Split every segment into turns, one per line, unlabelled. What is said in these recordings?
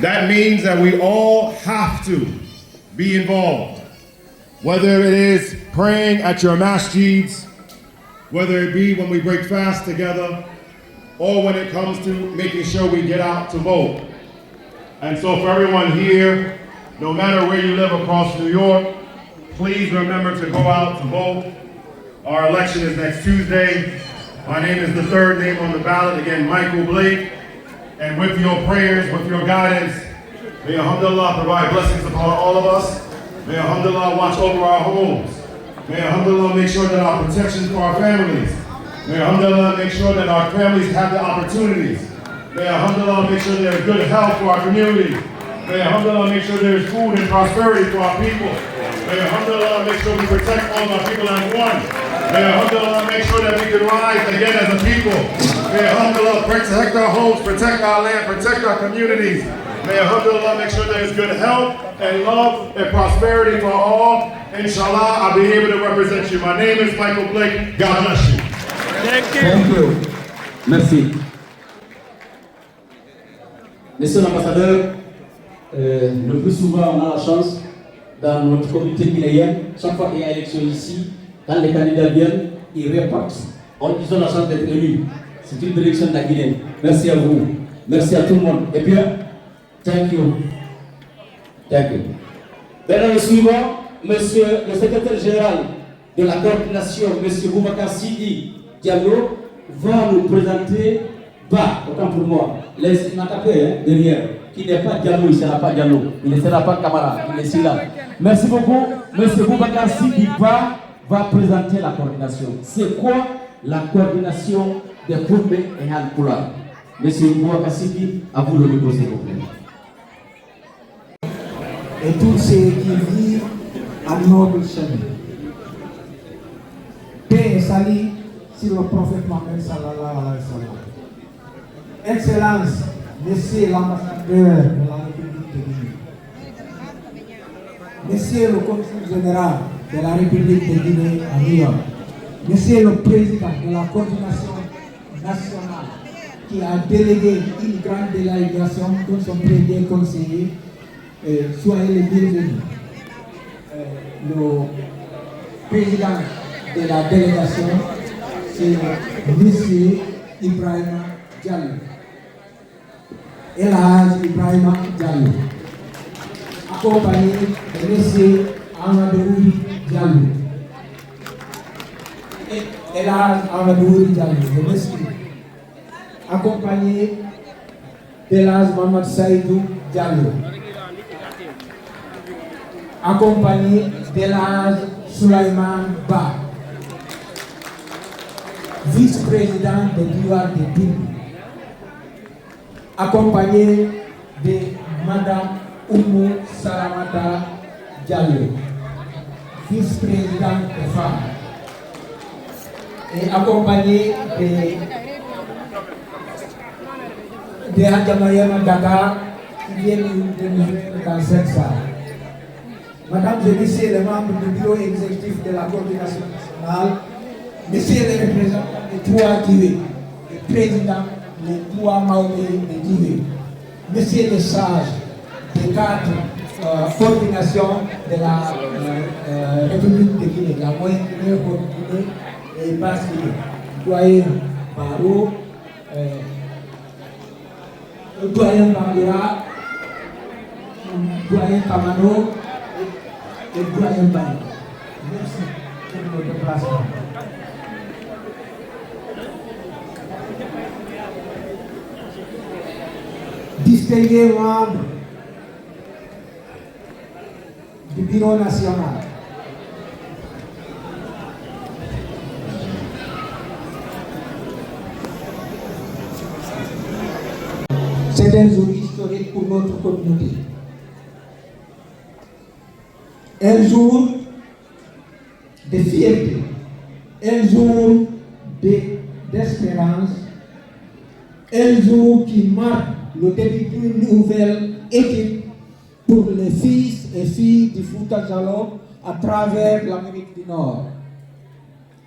That means that we all have to be involved. Whether it is praying at your masjids, whether it be when we break fast together, or when it comes to making sure we get out to vote. And so for everyone here, no matter where you live across New York, please remember to go out to vote. Our election is next Tuesday. My name is the third name on the ballot, again, Michael Blake. And with your prayers, with your guidance, may Alhamdulillah provide blessings upon all of us. May Alhamdulillah watch over our homes. May Alhamdulillah make sure that our protection for our families. May Alhamdulillah make sure that our families have the opportunities. May Alhamdulillah make sure there is good health for our community. May Alhamdulillah make sure there is food and prosperity for our people. May Alhamdulillah make sure we protect all of our people as one. May Alhamdulillah make sure that we can rise again as a people. May Alhamdulillah protect our homes, protect our land, protect our communities. May Alhamdulillah make sure there is good health and love and prosperity for all. Inshallah, I'll be able to represent you. My name is Michael Blake. God bless you.
Thank you.
Thank you. Merci. Monsieur l'ambassadeur, le plus souvent on a la chance dans notre communauté guinéenne, chaque fois qu'il y a élection ici, quand les candidats viennent, ils repartent. Ils ont la chance d'être élus. C'est une direction de la Guinée. Merci à vous. Merci à tout le monde. Et bien, thank you. Thank you. Maintenant, le suivant, monsieur le secrétaire général de la coordination, monsieur Boubacar Sidi Diallo, va nous présenter, autant pour moi, les matapés derrière, qui n'est pas Diallo, il ne sera pas Diallo, il ne sera pas Kamara, il est ici là. Merci beaucoup, monsieur Boubacar Sidi va présenter la coordination. C'est quoi la coordination des Koumbe et Halpula? Monsieur Boubacar Sidi, à vous le micro, s'il vous plaît.
Et tous ceux qui vivent à noble chemin. Paix et salut sur le prophète Mohammed sallallahu alayhi wa sallam. Excellence, Monsieur l'ambassadeur de la République de Guinée. Monsieur le consul général de la République de Guinée à New York. Monsieur le président de la coordination nationale qui a délégué une grande délégation pour son premier conseiller. Soyez les bienvenus. Le président de la délégation, c'est M. Ibrahima Diallo. Elhaj Ibrahima Diallo. Accompagné de M. Amadou Diallo. Elhaj Amadou Diallo, je m'excuse. Accompagné d'Elhaj Mohamed Saïdou Diallo. Accompagné d'Elhaj Souleyman Ba, vice-président de l'UA de Guinée, accompagné de Madame Oumou Salamata Diallo, vice-présidente des femmes, et accompagné de Hadjamayama Daga qui vient de nous joindre dans cette salle. Madame et Messieurs les membres du bureau exécutif de la coordination nationale, Messieurs les représentants des trois Guinées, les présidents des trois Maomé de Guinée, Messieurs les sages des quatre coordinations de la République de Guinée, la moyenne Guinée, Haute-Guinée et Basse-Guinée, doyen Barreau, doyen Bandera, doyen Kamano, et doyen Baye. Merci pour votre déplacement. Distingués membres du Bureau national, c'est un jour historique pour notre communauté. Un jour de fierté, un jour d'espérance, un jour qui marque le début d'une nouvelle équipe pour les fils et filles du Fouta Djallon à travers l'Amérique du Nord.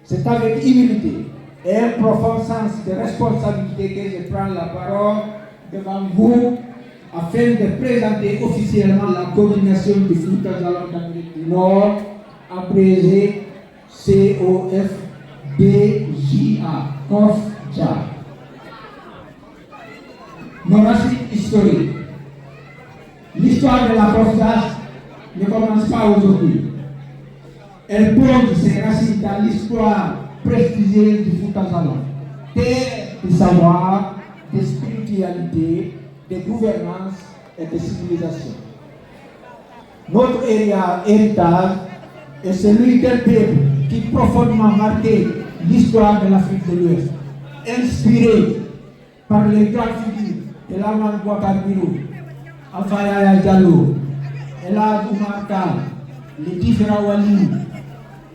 C'est avec humilité et un profond sens de responsabilité que je prends la parole devant vous afin de présenter officiellement la coordination du Fouta Djallon d'Amérique du Nord, abrégé COFDJA, COFDJA. Nos racines historiques. L'histoire de la COFDJA ne commence pas aujourd'hui. Elle plonge ses racines dans l'histoire prestigieuse du Fouta Djallon, terre de savoir, de spiritualité, de gouvernance et de civilisation. Notre héritage est celui d'un peuple qui profondément marqué l'histoire de l'Afrique de l'Ouest, inspiré par les grandes figures de Laman Boubacar Birou, Alpha Yaya Diallo, El Hadj Oumar Tall, les différents walis,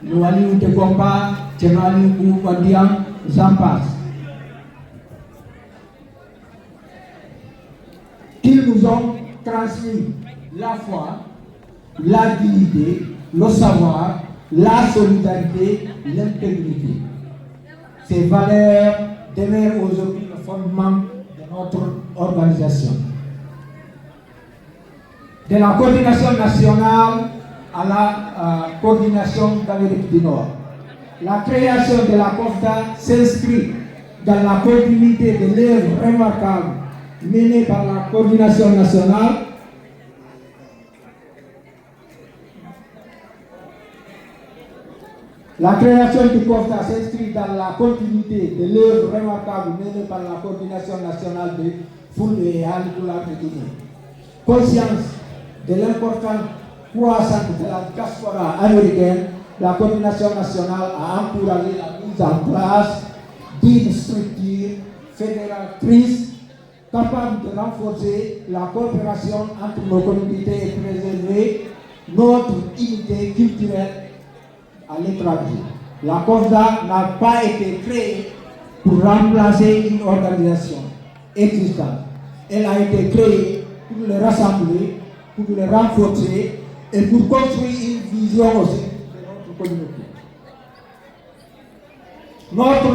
le wali de Kompa, Tchemali ou Wadiam, j'en passe. Ils nous ont transmis la foi, la dignité, le savoir, la solidarité, l'intégrité. Ces valeurs demeurent aujourd'hui le fondement de notre organisation. De la coordination nationale à la coordination d'Amérique du Nord. La création de la COFDA s'inscrit dans la continuité de l'œuvre remarquable menée par la coordination nationale. La création du COFDA s'inscrit dans la continuité de l'œuvre remarquable menée par la coordination nationale de Fulbe et Halipoula de Guinée. Conscience de l'importance croissante de la diaspora américaine, la coordination nationale a encouragé la mise en place d'une structure fédératrice capable de renforcer la coopération entre nos communautés et préserver notre unité culturelle à l'étranger. La COFDA n'a pas été créée pour remplacer une organisation existante. Elle a été créée pour le rassembler, pour le renforcer et pour construire une vision aussi de notre communauté. Notre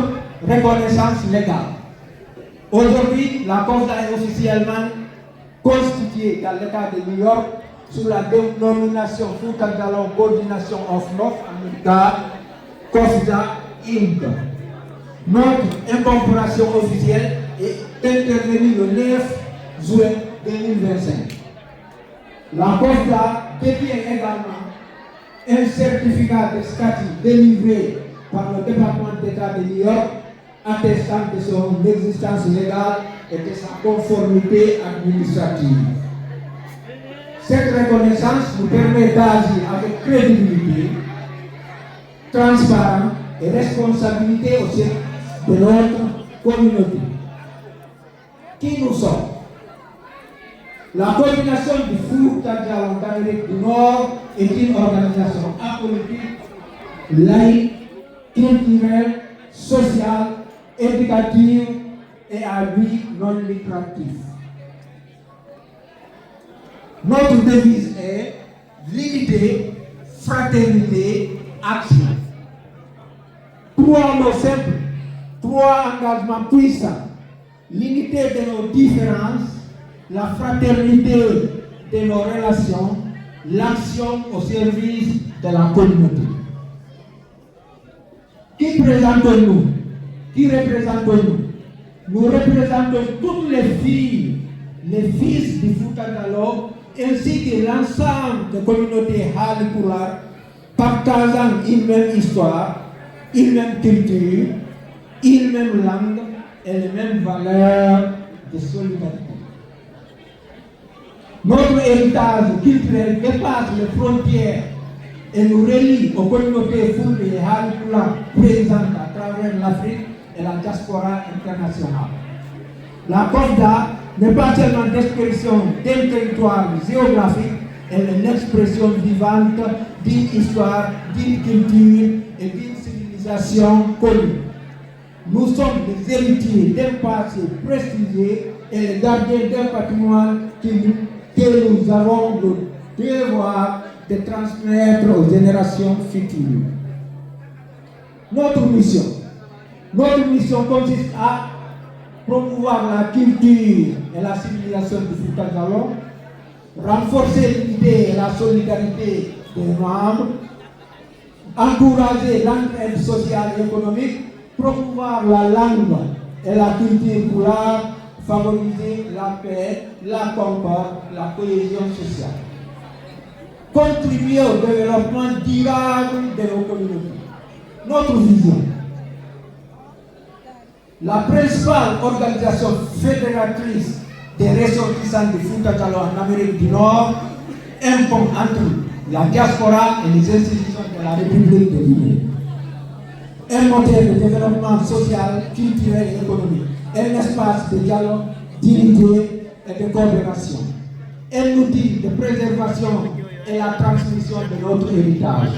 reconnaissance légale. Aujourd'hui, la COFDA est officiellement constituée dans l'État de New York sous la dénomination Fouta Djallon Coordination of North America, COFDA Inc. Notre incorporation officielle est intervenue le 9 juin 2025. La COFDA détient également un certificat de statut délivré par le département d'État de New York attestant de son existence légale et de sa conformité administrative. Cette reconnaissance nous permet d'agir avec crédibilité, transparence et responsabilité au sein de notre communauté. Qui nous sommes? La coordination du Fouta Djallon d'Amérique du Nord est une organisation apolitique, laïque, culturelle, sociale, éducative et à but non lucratif. Notre devise est l'unité, fraternité, action. Trois mots simples, trois engagements puissants. L'unité de nos différences, la fraternité de nos relations, l'action au service de la communauté. Qui présentons-nous? Qui représentons-nous? Nous représentons toutes les filles, les fils du Fouta Djallon, ainsi que l'ensemble des communautés Halipoula, partageant une même histoire, une même culture, une même langue et les mêmes valeurs de solidarité. Notre héritage culturel dépasse les frontières et nous relie aux communautés Fulbe et Halipoula présentes à travers l'Afrique et la diaspora internationale. La COFDA n'est pas seulement l'expression d'un territoire géographique, elle est l'expression vivante d'une histoire, d'une culture et d'une civilisation connue. Nous sommes des héritiers d'un passé prestigieux et les gardiens d'un patrimoine que nous avons le devoir de transmettre aux générations futures. Notre mission consiste à promouvoir la culture et la civilisation du Fouta Djallon, renforcer l'unité et la solidarité des membres, encourager l'entraide sociale et économique, promouvoir la langue et la culture pour favoriser la paix, la concorde, la cohésion sociale. Contribuer au développement durable de nos communautés. Notre vision. La principale organisation fédératrice des ressortissants du Fouta Djallon en Amérique du Nord, un pont entre la diaspora et les institutions de la République de Guinée. Un modèle de développement social, culturel et économique. Un espace de dialogue, d'unité et de coopération. Un outil de préservation et la transmission de notre héritage.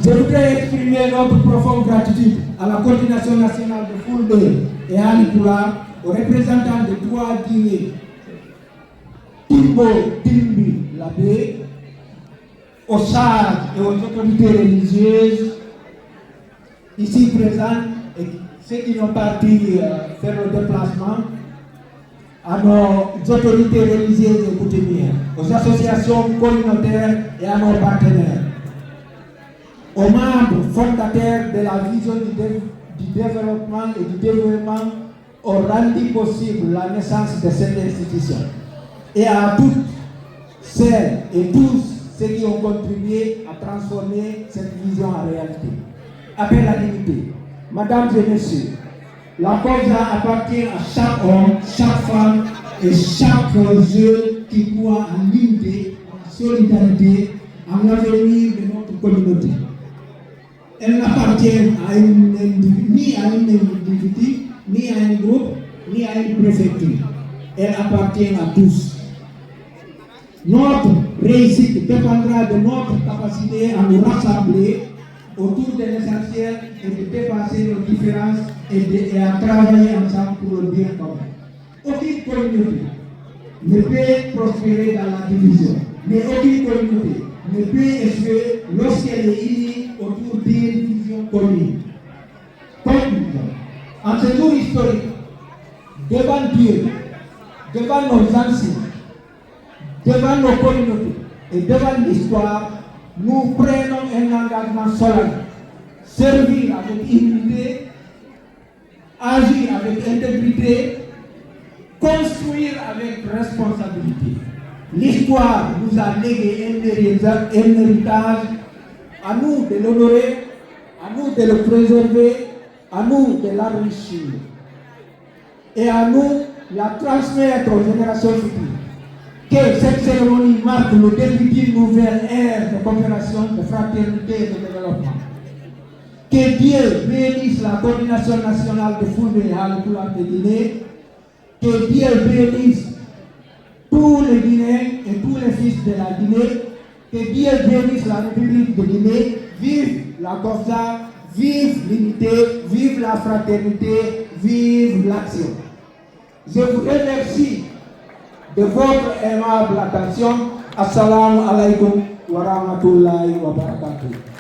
Je voudrais exprimer notre profonde gratitude à la coordination nationale de Fulbe et à Alipura, aux représentants de trois Guinées, Timbo, Timbi, l'abbé, aux sages et aux autorités religieuses ici présentes et ceux qui n'ont pas pu faire le déplacement, à nos autorités religieuses et coutumières, aux associations communautaires et à nos partenaires, aux membres fondateurs de la vision du développement et du développement ont rendu possible la naissance de cette institution, et à toutes celles et tous ceux qui ont contribué à transformer cette vision en réalité. Appel à l'unité. Mesdames et messieurs, la COSA appartient à chaque homme, chaque femme et chaque jeune qui croit en l'unité, en la solidarité, en l'avenir de notre communauté. Elle n'appartient ni à une individu, ni à un groupe, ni à une préfecture. Elle appartient à tous. Notre réussite dépendra de notre capacité à nous rassembler autour de l'essentiel et de dépasser nos différences et à travailler ensemble pour le bien commun. Aucune communauté ne peut prospérer dans la division, mais aucune communauté ne peut échouer lorsqu'elle est unie autour d'une vision commune. Conclusion. En ce jour historique, devant Dieu, devant nos anciens, devant nos communautés et devant l'histoire, nous prenons un engagement solennel. Servir avec humilité, agir avec intégrité, construire avec responsabilité. L'histoire nous a légué un héritage, à nous de l'honorer, à nous de le préserver, à nous de l'enrichir et à nous la transmettre aux générations futures. Que cette cérémonie marque le début d'une nouvelle ère de coopération, de fraternité et de développement. Que Dieu bénisse la coordination nationale de Fulbe et Alipura de Guinée. Que Dieu bénisse tous les Guinéens et tous les fils de la Guinée. Que Dieu bénisse la République de Guinée. Vive la COSA, vive l'unité, vive la fraternité, vive l'action. Je vous remercie de votre aimable attention. Assalamu alaikum wa rahmatullahi wa barakatuh.